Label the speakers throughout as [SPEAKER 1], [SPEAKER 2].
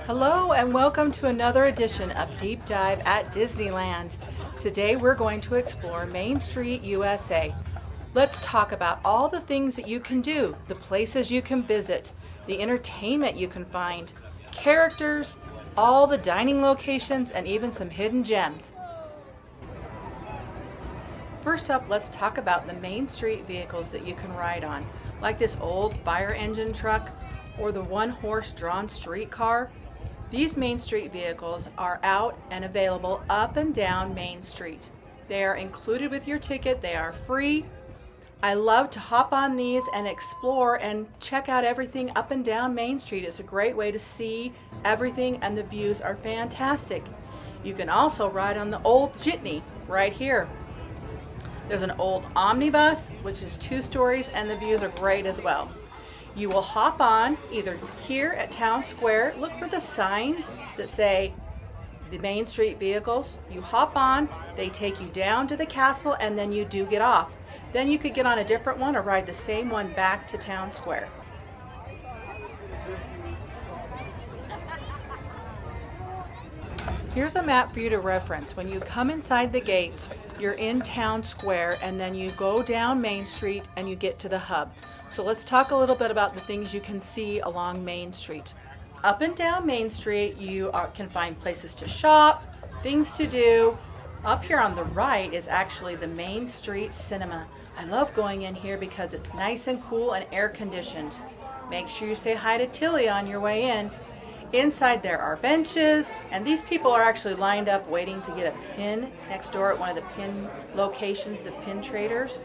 [SPEAKER 1] Hello and welcome to another edition of Deep Dive at Disneyland. Today we're going to explore Main Street, USA. Let's talk about all the things that you can do, the places you can visit, the entertainment you can find, characters, all the dining locations, and even some hidden gems. First up, let's talk about the Main Street vehicles that you can ride on, like this old fire engine truck or the one-horse drawn streetcar. These Main Street vehicles are out and available up and down Main Street. They are included with your ticket. They are free. I love to hop on these and explore and check out everything up and down Main Street. It's a great way to see everything and the views are fantastic. You can also ride on the old jitney right here. There's an old Omnibus, which is 2 stories, and the views are great as well. You will hop on either here at Town Square. Look for the signs that say the Main Street vehicles. You hop on, they take you down to the castle, and then you do get off. Then you could get on a different one or ride the same one back to Town Square. Here's a map for you to reference. When you come inside the gates, you're in Town Square, and then you go down Main Street and you get to the hub. So let's talk a little bit about the things you can see along Main Street. Up and down Main Street, you can find places to shop, things to do. Up here on the right is actually the Main Street Cinema. I love going in here because it's nice and cool and air conditioned. Make sure you say hi to Tilly on your way in. Inside there are benches, and these people are actually lined up waiting to get a pin next door at one of the pin locations, the pin traders.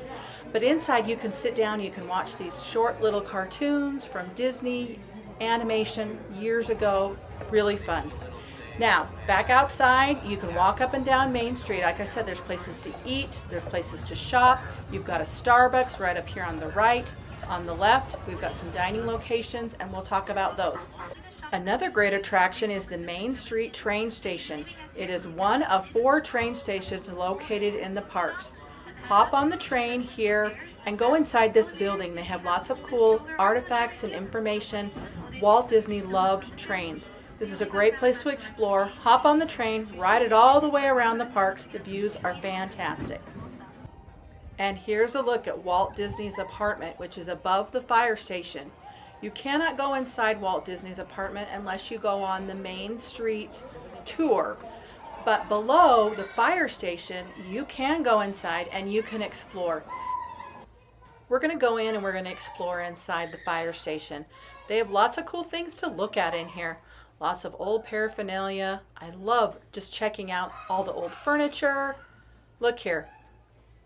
[SPEAKER 1] But inside you can sit down, you can watch these short little cartoons from Disney animation years ago. Really fun. Now, back outside, you can walk up and down Main Street. Like I said, there's places to eat, there's places to shop. You've got a Starbucks right up here on the right. On the left, we've got some dining locations, and we'll talk about those. Another great attraction is the Main Street train station. It is one of 4 train stations located in the parks. Hop on the train here and go inside this building. They have lots of cool artifacts and information. Walt Disney loved trains. This is a great place to explore. Hop on the train, ride it all the way around the parks. The views are fantastic. And here's a look at Walt Disney's apartment, which is above the fire station. You cannot go inside Walt Disney's apartment unless you go on the Main Street tour. But below the fire station, you can go inside and you can explore. We're going to go in and we're going to explore inside the fire station. They have lots of cool things to look at in here. Lots of old paraphernalia. I love just checking out all the old furniture. Look here.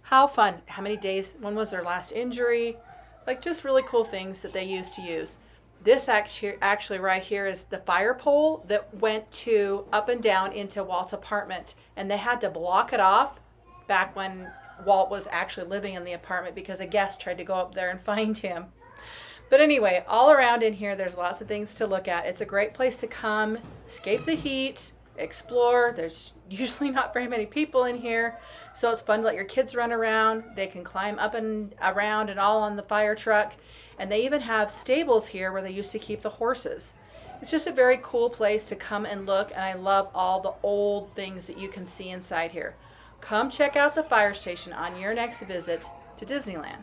[SPEAKER 1] How fun. How many days? When was their last injury? Like just really cool things that they used to use. This actually right here is the fire pole that went to up and down into Walt's apartment, and they had to block it off back when Walt was actually living in the apartment because a guest tried to go up there and find him. But anyway, all around in here there's lots of things to look at. It's a great place to come, escape the heat, explore. There's usually not very many people in here, so it's fun to let your kids run around. They can climb up and around and all on the fire truck, and they even have stables here where they used to keep the horses. It's just a very cool place to come and look, and I love all the old things that you can see inside here. Come check out the fire station on your next visit to Disneyland.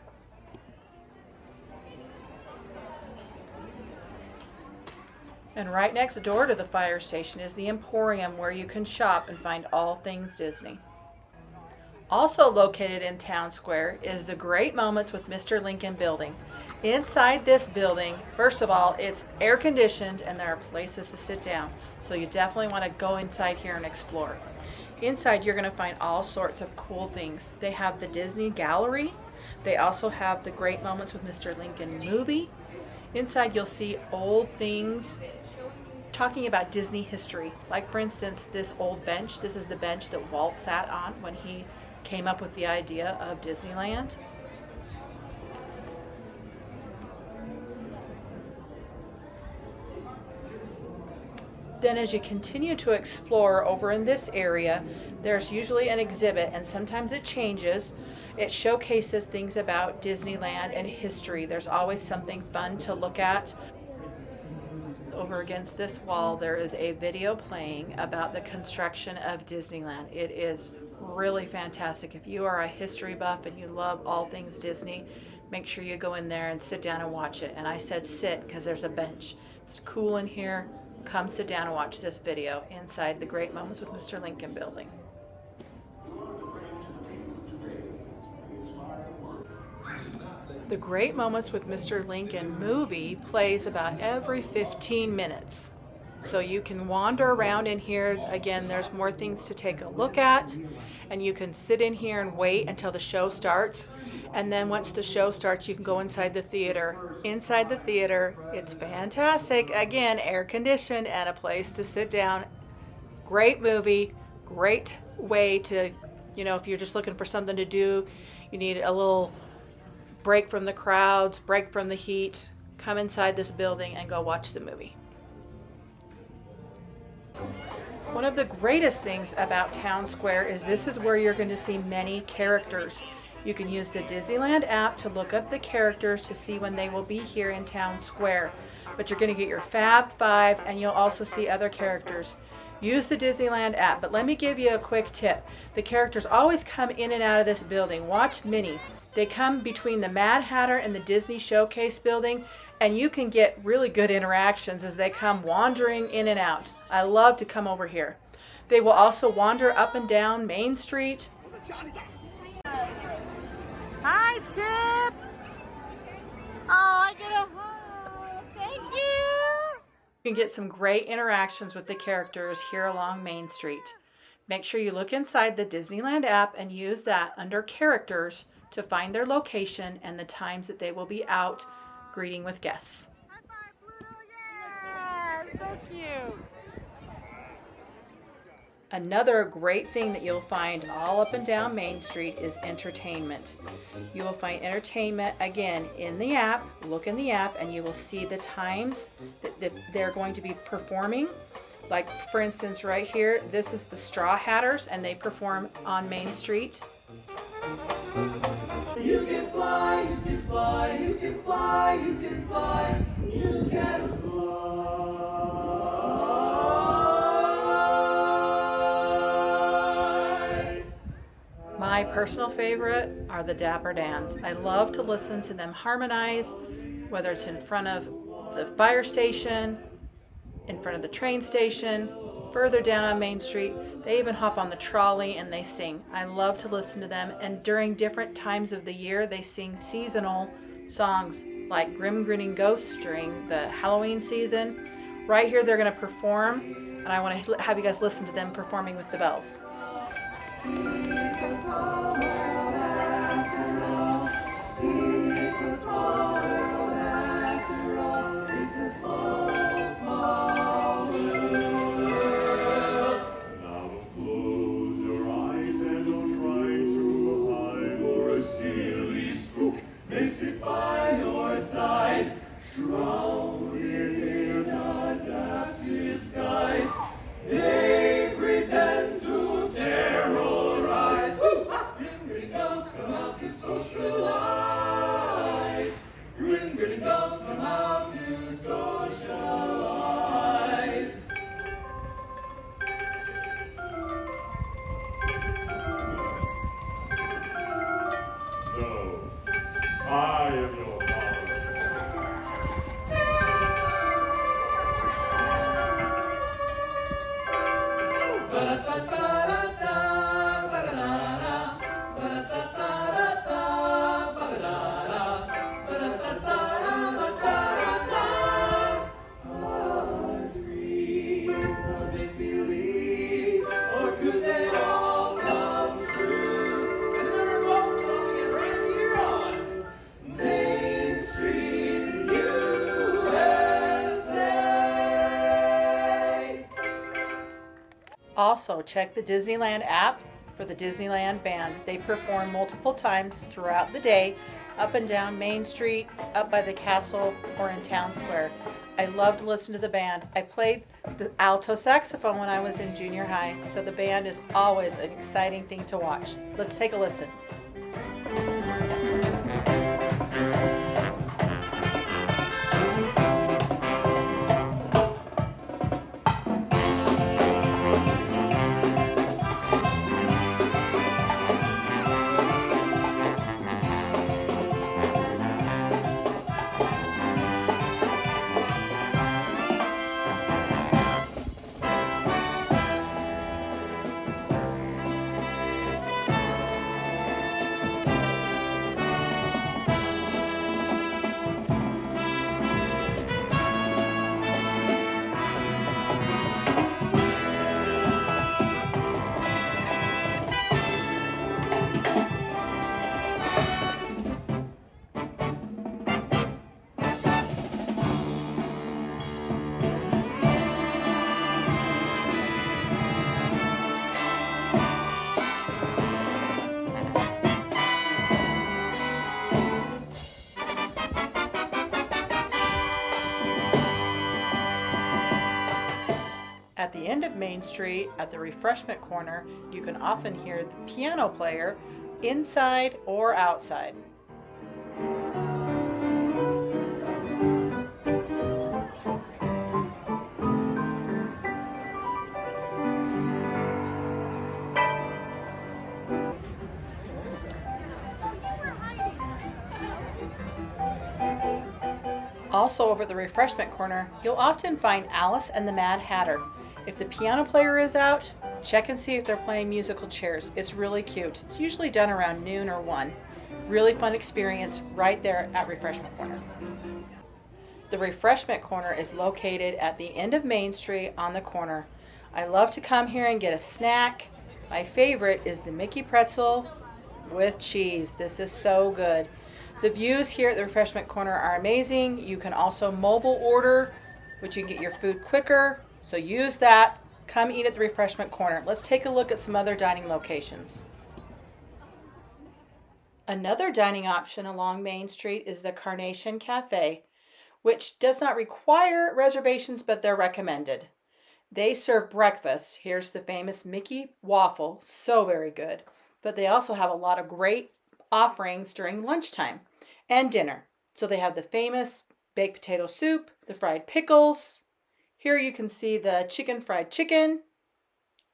[SPEAKER 1] And right next door to the fire station is the Emporium, where you can shop and find all things Disney. Also located in Town Square is the Great Moments with Mr. Lincoln building. Inside this building, first of all, it's air conditioned and there are places to sit down. So you definitely want to go inside here and explore. Inside you're going to find all sorts of cool things. They have the Disney Gallery. They also have the Great Moments with Mr. Lincoln movie. Inside you'll see old things talking about Disney history. Like for instance, this old bench. This is the bench that Walt sat on when he came up with the idea of Disneyland. Then as you continue to explore over in this area, there's usually an exhibit, and sometimes it changes. It showcases things about Disneyland and history. There's always something fun to look at. over against this wall, there is a video playing about the construction of Disneyland. It is really fantastic. If you are a history buff and you love all things Disney, make sure you go in there and sit down and watch it. And I said sit because there's a bench. It's cool in here. Come sit down and watch this video inside the Great Moments with Mr. Lincoln building. The Great Moments with Mr. Lincoln movie plays about every 15 minutes. So you can wander around in here. Again, there's more things to take a look at. And you can sit in here and wait until the show starts. And then once the show starts, you can go inside the theater. Inside the theater, it's fantastic. Again, air conditioned and a place to sit down. Great movie, great way to, if you're just looking for something to do, you need a little break from the crowds, break from the heat, come inside this building and go watch the movie. One of the greatest things about Town Square is this is where you're going to see many characters. You can use the Disneyland app to look up the characters to see when they will be here in Town Square. But you're going to get your Fab Five and you'll also see other characters. Use the Disneyland app, but let me give you a quick tip. The characters always come in and out of this building. Watch Minnie. They come between the Mad Hatter and the Disney Showcase building, and you can get really good interactions as they come wandering in and out. I love to come over here. They will also wander up and down Main Street. Hi, Chip. Oh, I get a hug. Thank you. You can get some great interactions with the characters here along Main Street. Make sure you look inside the Disneyland app and use that under characters to find their location and the times that they will be out greeting with guests. High five, Blue. Yeah, so cute. Another great thing that you'll find all up and down Main Street is entertainment. You will find entertainment again in the app. Look in the app and you will see the times that they're going to be performing. Like for instance right here, this is the Straw Hatters and they perform on Main Street. You can fly, you can fly, you can fly, you can fly, you can fly. My personal favorite are the Dapper Dans. I love to listen to them harmonize, whether it's in front of the fire station, in front of the train station, further down on Main Street. They even hop on the trolley and they sing. I love to listen to them. And during different times of the year, they sing seasonal songs like Grim Grinning Ghosts during the Halloween season. Right here, they're going to perform, and I want to have you guys listen to them performing with the bells. They pretend to terrorize. Grinning ghosts come out to socialize. Grinning ghosts come out to socialize.
[SPEAKER 2] No, I am your father.
[SPEAKER 1] Also, check the Disneyland app for the Disneyland Band. They perform multiple times throughout the day, up and down Main Street, up by the castle, or in Town Square. I love to listen to the band. I played the alto saxophone when I was in junior high, so the band is always an exciting thing to watch. Let's take a listen. At the end of Main Street, at the Refreshment Corner, you can often hear the piano player inside or outside. Also over at the Refreshment Corner, you'll often find Alice and the Mad Hatter. If the piano player is out, check and see if they're playing musical chairs. It's really cute. It's usually done around noon or 1. Really fun experience right there at Refreshment Corner. The Refreshment Corner is located at the end of Main Street on the corner. I love to come here and get a snack. My favorite is the Mickey pretzel with cheese. This is so good. The views here at the Refreshment Corner are amazing. You can also mobile order, which you can get your food quicker. So use that. Come eat at the Refreshment Corner. Let's take a look at some other dining locations. Another dining option along Main Street is the Carnation Cafe, which does not require reservations, but they're recommended. They serve breakfast. Here's the famous Mickey waffle, so very good. But they also have a lot of great offerings during lunchtime and dinner. So they have the famous baked potato soup, the fried pickles. Here you can see the fried chicken,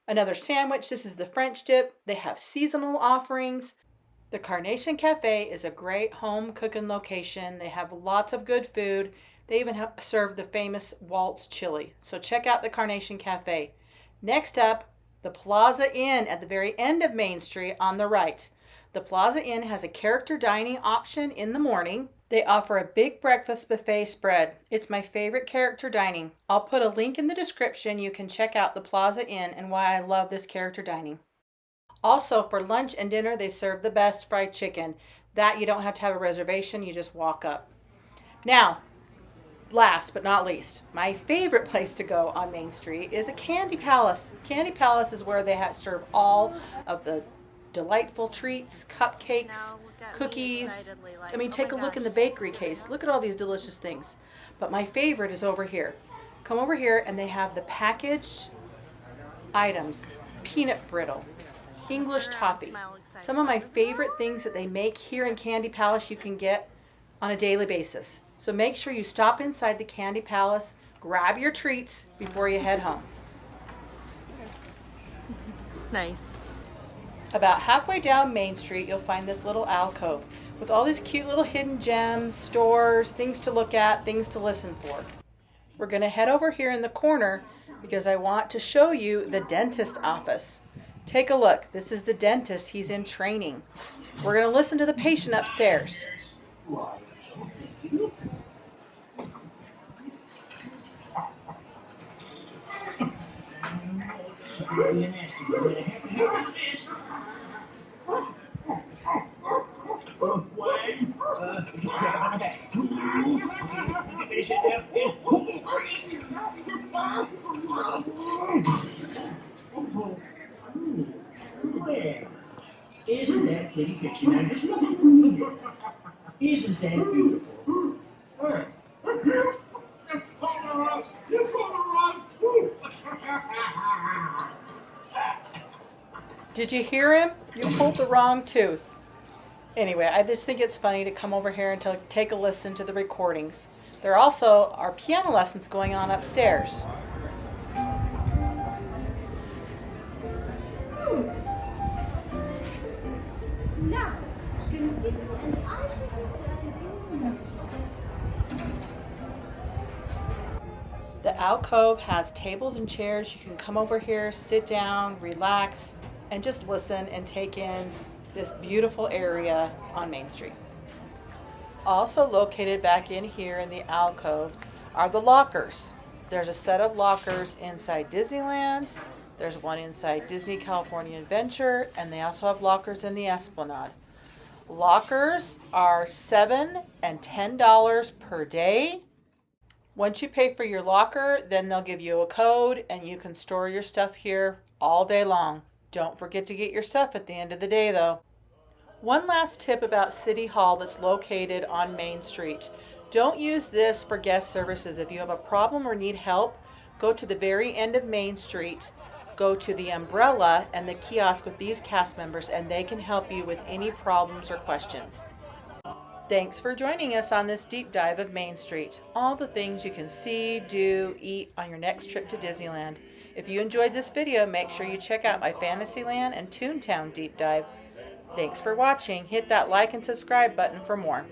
[SPEAKER 1] another sandwich. This is the French dip. They have seasonal offerings. The Carnation Cafe is a great home cooking location. They have lots of good food. They even serve the famous Waltz chili. So check out the Carnation Cafe. Next up, the Plaza Inn at the very end of Main Street on the right. The Plaza Inn has a character dining option in the morning. They offer a big breakfast buffet spread. It's my favorite character dining. I'll put a link in the description. You can check out the Plaza Inn and why I love this character dining. Also, for lunch and dinner, they serve the best fried chicken. That you don't have to have a reservation, you just walk up. Now, last but not least, my favorite place to go on Main Street is a Candy Palace. Candy Palace is where they serve all of the delightful treats, cupcakes, cookies. I mean, take a look in the bakery case. Look at all these delicious things. But my favorite is over here. Come over here and they have the packaged items, peanut brittle, English toffee. Some of my favorite things that they make here in Candy Palace you can get on a daily basis. So make sure you stop inside the Candy Palace, grab your treats before you head home.
[SPEAKER 3] Nice.
[SPEAKER 1] About halfway down Main Street, you'll find this little alcove with all these cute little hidden gems, stores, things to look at, things to listen for. We're going to head over here in the corner because I want to show you the dentist office. Take a look. This is the dentist. He's in training. We're going to listen to the patient upstairs.
[SPEAKER 4] Well, isn't that pretty picture now? Just look at it. Isn't that beautiful? You pulled the wrong tooth.
[SPEAKER 1] Did you hear him? You pulled the wrong tooth. Anyway, I just think it's funny to come over here and to take a listen to the recordings. There also are piano lessons going on upstairs.
[SPEAKER 5] Now, continue and I will
[SPEAKER 1] The alcove has tables and chairs. You can come over here, sit down, relax, and just listen and take in this beautiful area on Main Street. Also located back in here in the alcove are the lockers. There's a set of lockers inside Disneyland. There's one inside Disney California Adventure, and they also have lockers in the Esplanade. Lockers are $7 and $10 per day. Once you pay for your locker, then they'll give you a code and you can store your stuff here all day long. Don't forget to get your stuff at the end of the day though. One last tip about City Hall that's located on Main Street. Don't use this for guest services. If you have a problem or need help, go to the very end of Main Street, go to the umbrella and the kiosk with these cast members, and they can help you with any problems or questions. Thanks for joining us on this deep dive of Main Street. All the things you can see, do, eat on your next trip to Disneyland. If you enjoyed this video, make sure you check out my Fantasyland and Toontown deep dive. Thanks for watching. Hit that like and subscribe button for more.